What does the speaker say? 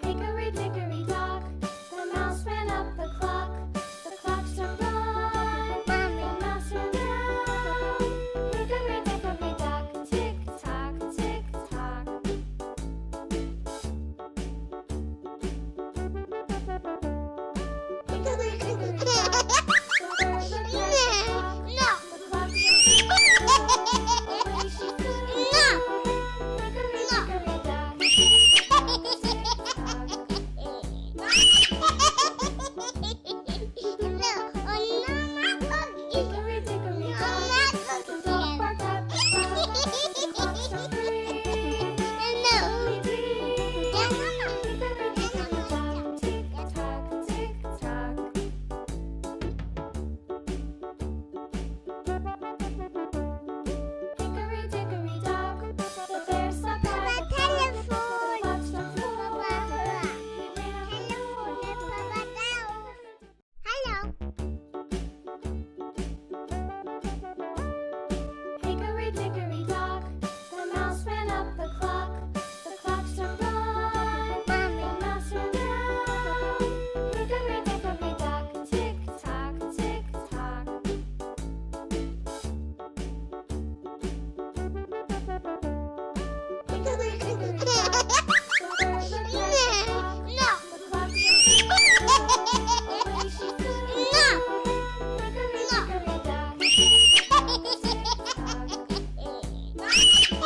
Hickory dickory dock, the mouse ran up the clock. The clock struck one, the mouse ran down. Hickory dickory dock, tick tock, tick tock. Hickory dickory dock, the bird looked at the clock. The clock struck one, away she flew. Hickory dickory dock, tick tock, tick tock. Hickory dickory dock, the dog barked at the clock. The clock struck three, slowly dee. Hickory dickory dock, tick tock, tick tock. Hickory dickory dock, the bear slept by the clock. The clock struck four, he ran up the Hickory dickory dock, the mouse ran up the clock. The clock struck one, the mouse ran down. Hickory dickory dock, tick tock, tick tock. Hickory dickory dock, the bird looked at the clock. The clock struck one, away she flew. Hickory dickory dock, tick tock, tick tock.